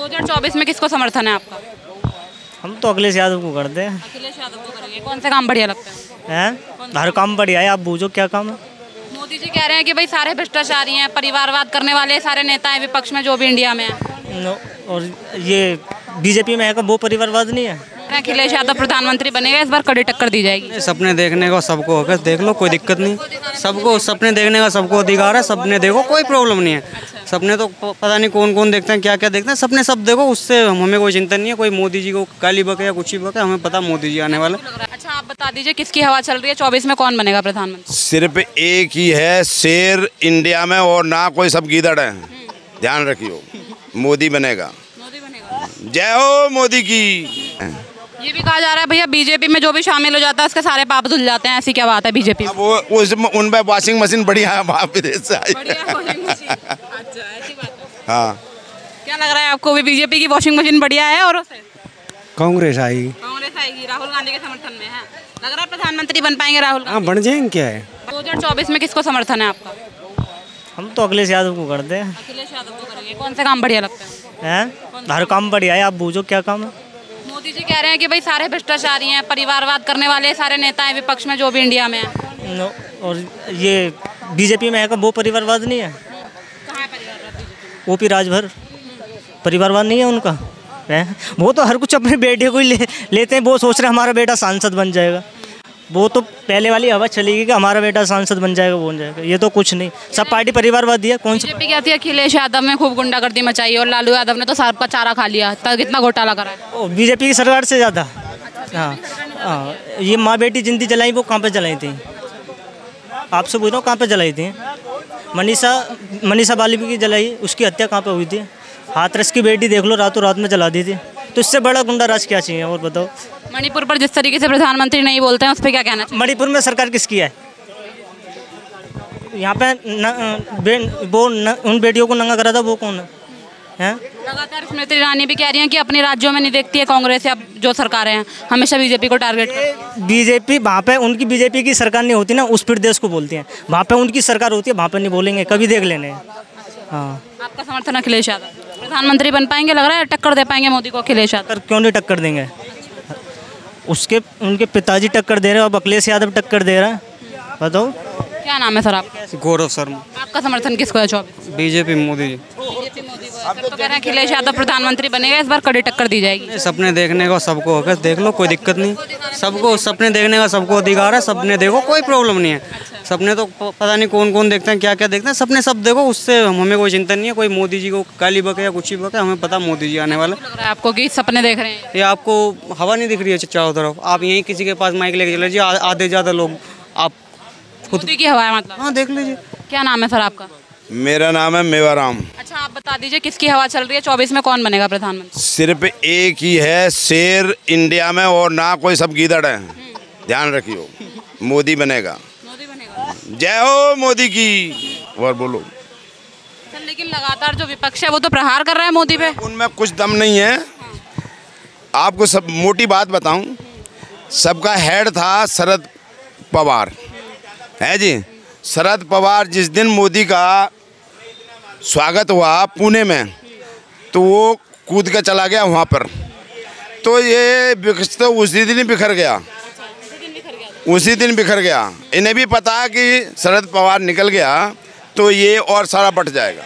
2024 में किसको समर्थन है आपका? हम तो अखिलेश यादव को करते हैं। अखिलेश यादव को करेंगे। कौन से काम बढ़िया लगते हैं? हर काम बढ़िया है, आप बूझो क्या काम है। मोदी जी कह रहे हैं कि भाई सारे भ्रष्टाचारी हैं, परिवारवाद करने वाले सारे नेता हैं विपक्ष में जो भी इंडिया में है। और ये बीजेपी में है, वो परिवारवाद नहीं है। अखिलेश यादव प्रधानमंत्री बनेगा, इस बार कड़ी टक्कर दी जाएगी। सपने देखने का सबको होगा, देख लो, कोई दिक्कत नहीं। सबको सपने देखने का सबको अधिकार है, सपने देखो, कोई प्रॉब्लम नहीं है। सपने तो पता नहीं कौन कौन देखते हैं, क्या क्या देखते हैं, सपने सब देखो, उससे हमें कोई चिंता नहीं है। कोई मोदी जी को गाली बके या कुछ ही बके, हमें पता मोदी जी आने वाले। अच्छा, आप बता दीजिए किसकी हवा चल रही है 24 में, कौन बनेगा प्रधानमंत्री? सिर्फ एक ही है शेर इंडिया में, और ना कोई सब गीदड़ है। ध्यान रखियो, मोदी बनेगा। मोदी बनेगा। जय हो मोदी की। ये भी कहा जा रहा है भैया बीजेपी में जो भी शामिल हो जाता है उसके सारे पाप धुल जाते हैं, ऐसी क्या बात है बीजेपी? वो उनमें वॉशिंग मशीन बढ़िया है, वहाँ विदेश से आई। अच्छा, ऐसी बात है। हाँ, क्या लग रहा है आपको भी बीजेपी की वॉशिंग मशीन बढ़िया है और उसे? कांग्रेस आएगी। कांग्रेस आएगी, राहुल गांधी के समर्थन में है। लग रहा है प्रधानमंत्री बन पाएंगे राहुल गांधी? हाँ, बन जाएंगे। क्या है 2024 में किसको समर्थन है आपका? हम तो अखिलेश यादव को करते हैं। अखिलेश यादव को करेंगे। कौन से काम बढ़िया लगते हैं? हर काम बढ़िया है, आप बूझो क्या काम है। मोदी जी कह रहे हैं कि भाई सारे भ्रष्टाचारी हैं, परिवारवाद करने वाले सारे नेता हैं विपक्ष में जो भी इंडिया में है। और ये बीजेपी में है, वो परिवारवाद नहीं है। कहाँ है परिवारवाद? ओपी राजभर परिवारवाद नहीं है उनका। वो तो हर कुछ अपने बेटे को ही लेते हैं। वो सोच रहे हमारा बेटा सांसद बन जाएगा। वो तो पहले वाली हवा चलेगी कि हमारा बेटा सांसद बन जाएगा, वो बन जाएगा। ये तो कुछ नहीं, सब पार्टी परिवारवादी है। कौन सी बीजेपी कहती है अखिलेश यादव ने खूब गुंडागर्दी मचाई और लालू यादव ने तो सबका चारा खा लिया, तब कितना घोटाला करा है। बीजेपी की सरकार से ज़्यादा। हाँ, ये माँ बेटी जिंदगी जलाई, वो कहाँ पे जलाई थी? आपसे पूछ रहा हूँ, कहाँ पे जलाई थी? मनीषा बालिका की जलाई, उसकी हत्या कहाँ पे हुई थी? हाथरस की बेटी देख लो, रातों रात में जला दी थी। तो इससे बड़ा गुंडा राज क्या चाहिए? और बताओ। मणिपुर पर जिस तरीके से प्रधानमंत्री नहीं बोलते हैं उस पर क्या कहना चाहिए? मणिपुर में सरकार किसकी है? यहाँ पे उन बेटियों को नंगा करा था, वो कौन है? लगातार स्मृति ईरानी भी कह रही हैं कि अपने राज्यों में नहीं देखती है कांग्रेस या जो सरकारें हैं, हमेशा बीजेपी को टारगेट करती है। बीजेपी वहाँ पे उनकी बीजेपी की सरकार नहीं होती ना, उस प्रदेश को बोलती हैं। वहाँ पे उनकी सरकार होती है, वहाँ पे नहीं बोलेंगे, कभी देख लेने। हाँ, आपका समर्थन अखिलेश यादव प्रधानमंत्री बन पाएंगे? लग रहा है टक्कर दे पाएंगे मोदी को अखिलेश यादव? क्यों नहीं टक्कर देंगे? उनके पिताजी टक्कर दे रहे हैं, अब अखिलेश यादव टक्कर दे रहा है। बताओ क्या नाम है सर आपका? गौरव शर्मा। आपका समर्थन किसको है 24? बीजेपी मोदी जी। बीजेपी मोदी को है। तो कह रहे हैं अखिलेश यादव प्रधानमंत्री बनेगा, इस बार कड़ी टक्कर दी जाएगी। सपने देखने का सबको होगा, देख लो, कोई दिक्कत नहीं। सबको सपने देखने का सबको अधिकार है, सपने देखो, कोई प्रॉब्लम नहीं है। सपने तो पता नहीं कौन कौन देखते हैं, क्या क्या देखते हैं, सपने सब देखो, उससे हमें कोई चिंता नहीं है। कोई मोदी जी को गाली बके या कुछ ही बके, हमें पता मोदी जी आने वाले। लग रहा है आपको कि सपने देख रहे हैं? ये आपको हवा नहीं दिख रही है चारों तरफ? आप यहीं किसी के पास माइक लेके चले जाइए, आधे ज़्यादा लोग आप मोदी की हवा है मतलब? हाँ, देख लीजिए। क्या नाम है सर आपका? मेरा नाम है मेवाराम। अच्छा, आप बता दीजिए किसकी हवा चल रही है 24 में, कौन बनेगा प्रधानमंत्री? सिर्फ एक ही है शेर इंडिया में, और ना कोई सब गीदड़ है। ध्यान रखियो, मोदी बनेगा। मोदी बनेगा। जय हो मोदी की। और बोलो सर, लेकिन लगातार जो विपक्ष है वो तो प्रहार कर रहा है मोदी पे। उनमें कुछ दम नहीं है। आपको सब मोटी बात बताऊं, सबका हेड था शरद पवार, है जी। शरद पवार जिस दिन मोदी का स्वागत हुआ पुणे में, तो वो कूद के चला गया वहाँ पर। तो ये तो उसी दिन ही बिखर गया, उसी दिन बिखर गया। इन्हें भी पता है कि शरद पवार निकल गया तो ये और सारा बट जाएगा,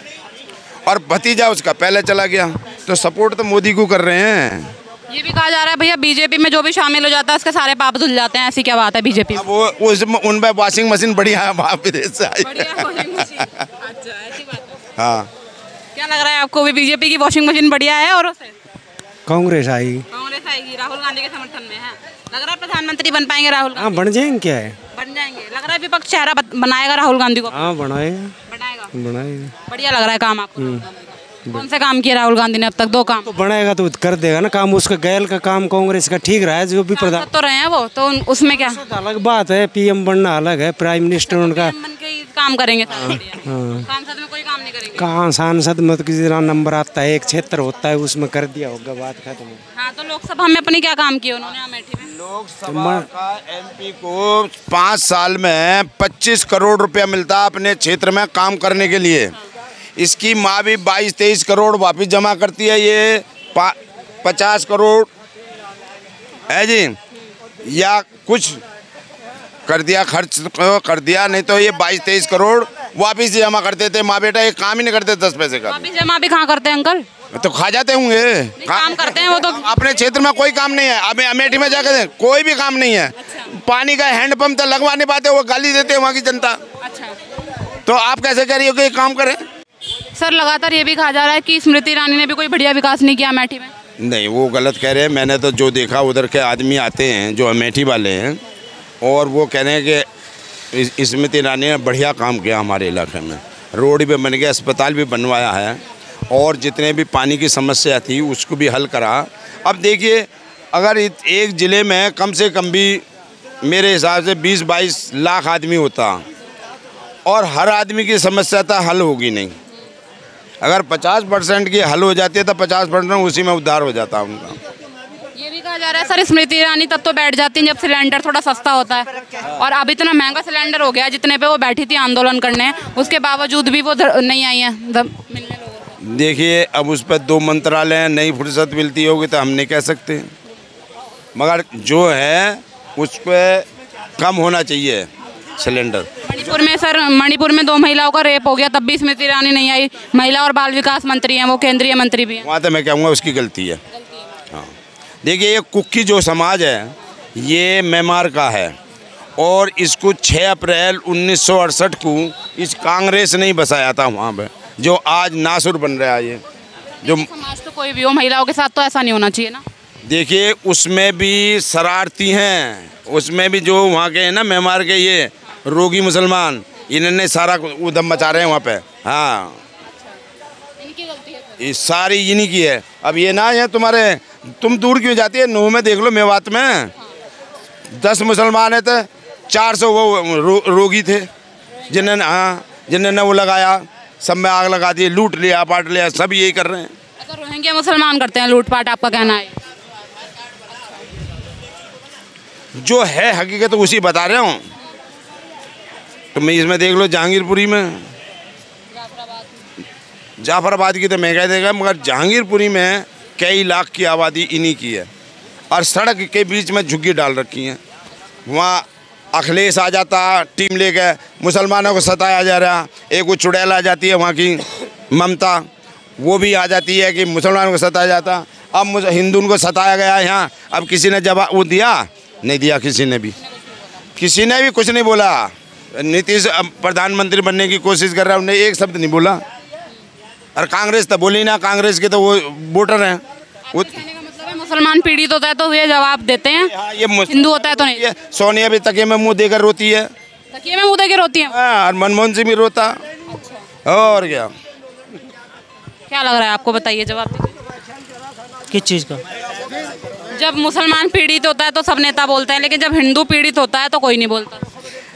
और भतीजा उसका पहले चला गया। तो सपोर्ट तो मोदी को कर रहे हैं। ये भी कहा जा रहा है भैया बीजेपी में जो भी शामिल हो जाता है उसके सारे पाप धुल जाते हैं, ऐसी क्या बात है बीजेपी में? वो उनमें वॉशिंग मशीन बढ़िया है, वहाँ विदेश से आई। अच्छा, ऐसी बात है। हाँ, क्या लग रहा है आपको भी बीजेपी की वॉशिंग मशीन बढ़िया है और उसे? कांग्रेस आएगी। कांग्रेस आएगी, राहुल गांधी के समर्थन में है। लग रहा है प्रधानमंत्री बन पाएंगे राहुल गांधी? हाँ, बन जाएंगे। क्या है, बन जाएंगे। लग रहा है विपक्ष चेहरा बनाएगा राहुल गांधी को? हाँ, बनाएगा। बनाएगा। बढ़िया लग रहा है काम आपको? कौन से काम किए राहुल गांधी ने अब तक? 2 काम तो बनाएगा तो कर देगा ना काम। उसका गैल का काम कांग्रेस का ठीक रहा है, जो भी प्रधान तो रहे हैं वो, तो उसमें क्या अलग बात है। पीएम बनना अलग है, प्राइम मिनिस्टर उनका बन के ही काम करेंगे। हाँ। सांसद में कोई काम नहीं करेंगे? कहाँ सांसद में तो किसी तरह नंबर आता है, एक क्षेत्र होता है, उसमें कर दिया होगा, बात खत्म। हाँ, तो लोकसभा में अपनी क्या काम किए उन्होंने अमेठी में? लोकसभा का एमपी को 5 साल में 25 करोड़ रुपया मिलता अपने क्षेत्र में काम करने के लिए। इसकी माँ भी 22-23 करोड़ वापस जमा करती है, ये 50 करोड़ है जी, या कुछ कर दिया, खर्च कर दिया, नहीं तो ये 22-23 करोड़ वापस जमा करते थे। माँ बेटा एक काम ही नहीं करते 10 पैसे का। वापस जमा भी कहाँ करते हैं अंकल? तो खा जाते होंगे। काम करते हैं वो तो। अपने क्षेत्र में कोई काम नहीं है, अब अमेठी में जाकर कोई भी काम नहीं है। पानी का हैंडपंप तो लगवा नहीं पाते, वो गाली देते हैं वहाँ की जनता। अच्छा, तो आप कैसे कह रही हो कि ये काम करें? सर लगातार ये भी कहा जा रहा है कि स्मृति ईरानी ने भी कोई बढ़िया विकास नहीं किया अमेठी में। नहीं, वो गलत कह रहे हैं। मैंने तो जो देखा उधर के आदमी आते हैं जो अमेठी वाले हैं, और वो कह रहे हैं कि स्मृति ईरानी ने बढ़िया काम किया हमारे इलाके में। रोड भी बन गया, अस्पताल भी बनवाया है, और जितने भी पानी की समस्या थी उसको भी हल करा। अब देखिए, अगर एक ज़िले में कम से कम भी मेरे हिसाब से 20-22 लाख आदमी होता, और हर आदमी की समस्या तो हल होगी नहीं। अगर 50% की हल हो जाती है तो 50% उसी में उद्धार हो जाता उनका। ये भी कहा जा रहा है सर, स्मृति ईरानी तब तो बैठ जाती है जब सिलेंडर थोड़ा सस्ता होता है, और अब इतना महंगा सिलेंडर हो गया जितने पे वो बैठी थी आंदोलन करने, उसके बावजूद भी वो नहीं आई है मिलने लोगों को। देखिए, अब उस पर 2 मंत्रालय हैं, नई फुर्सत मिलती होगी तो हम नहीं कह सकते, मगर जो है उस पर कम होना चाहिए सिलेंडर। मणिपुर में सर, मणिपुर में 2 महिलाओं का रेप हो गया, तब भी स्मृति ईरानी नहीं आई। महिला और बाल विकास मंत्री हैं, वो केंद्रीय मंत्री भी हैं। वहाँ तो मैं कहूँगा उसकी गलती है। हाँ, देखिए, ये कुकी जो समाज है ये म्यांमार का है, और इसको 6 अप्रैल 1968 को इस कांग्रेस ने ही बसाया था वहाँ पे, जो आज नासुर बन रहा है। ये जो समाज तो कोई भी हो, महिलाओं के साथ तो ऐसा नहीं होना चाहिए ना। देखिए, उसमें भी शरारती हैं, उसमें भी जो वहाँ के हैं ना म्यांमार के ये रोगी मुसलमान, इन्होंने सारा उधम मचा रहे हैं वहाँ पे। हाँ, इनकी गलती है, ये सारी इन्हीं की है। अब ये ना है तुम्हारे, तुम दूर क्यों जाती है? नूह में देख लो, मेवात में 10 मुसलमान है तो 400 वो रोगी थे, जिन्होंने वो लगाया, सब में आग लगा दी, लूट लिया, पाट लिया, सब यही कर रहे हैं। अच्छा, रोहिंग्या मुसलमान करते हैं लूटपाट, आपका कहना है? जो है हकीकत तो उसी बता रहा हूँ। तो मैं इसमें देख लो, जहांगीरपुरी में, जाफराबाद की तो मैं कह देगा, मगर जहांगीरपुरी में कई लाख की आबादी इन्हीं की है, और सड़क के बीच में झुग्गी डाल रखी हैं। वहाँ अखिलेश आ जाता टीम लेकर, मुसलमानों को सताया जा रहा। एक वो चुड़ैल आ जाती है वहाँ की ममता, वो भी आ जाती है कि मुसलमानों को सताया जाता। अब हिंदू को सताया गया यहाँ, अब किसी ने जवाब वो दिया? नहीं दिया, किसी ने भी कुछ नहीं बोला। नीतीश प्रधानमंत्री बनने की कोशिश कर रहा है, उन्होंने एक शब्द नहीं बोला। और कांग्रेस तो बोली ना, कांग्रेस के तो वो वोटर हैं। वो कहने का मतलब है मुसलमान पीड़ित होता है तो ये जवाब देते हैं, ये हिंदू होता है तो नहीं। सोनिया भी तकिए में मुंह देकर रोती है, तकिए में मुंह देकर रोती है। और मनमोहन सिंह भी रोता। और क्या लग रहा है आपको, बताइए, जवाब दीजिए। किस चीज़ का? जब मुसलमान पीड़ित होता है तो सब नेता बोलते हैं, लेकिन जब हिंदू पीड़ित होता है तो कोई नहीं बोलता।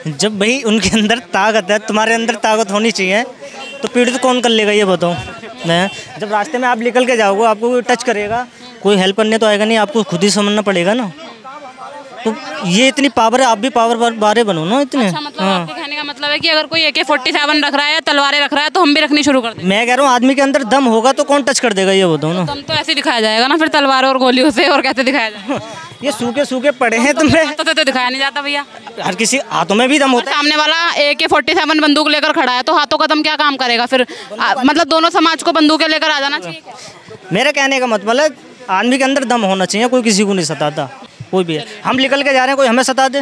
जब भाई उनके अंदर ताकत है, तुम्हारे अंदर ताकत होनी चाहिए, तो पीड़ित कौन कर लेगा ये बताओ? नहीं, जब रास्ते में आप निकल के जाओगे, आपको कोई टच करेगा, कोई हेल्प करने तो आएगा नहीं, आपको खुद ही समझना पड़ेगा ना। तो ये इतनी पावर है, आप भी पावर बारे बनो ना इतने। अच्छा, मतलब आपके कहने का मतलब है कि अगर कोई AK-47 रख रहा है या तलवारें रख रहा है तो हम भी रखनी शुरू कर दें। मैं कह रहा हूँ, आदमी के अंदर दम होगा तो कौन टच कर देगा ये बताओ ना। दम तो ऐसे दिखाया जाएगा ना फिर तलवारों और गोलियों से, और कैसे दिखाया जाएगा? ये सूखे सूखे पड़े हैं तुम्हें, तो दिखाया नहीं जाता भैया। हर किसी हाथों में भी दम होता है। सामने वाला AK-47 बंदूक लेकर खड़ा है तो हाथों का दम क्या काम करेगा फिर? मतलब दोनों समाज को बंदूकें लेकर आ जाना चाहिए। मेरा कहने का मतलब है, आदमी के अंदर दम होना चाहिए, कोई किसी को नहीं सताता, कोई भी है। हम निकल के जा रहे हैं, कोई हमें सता दे?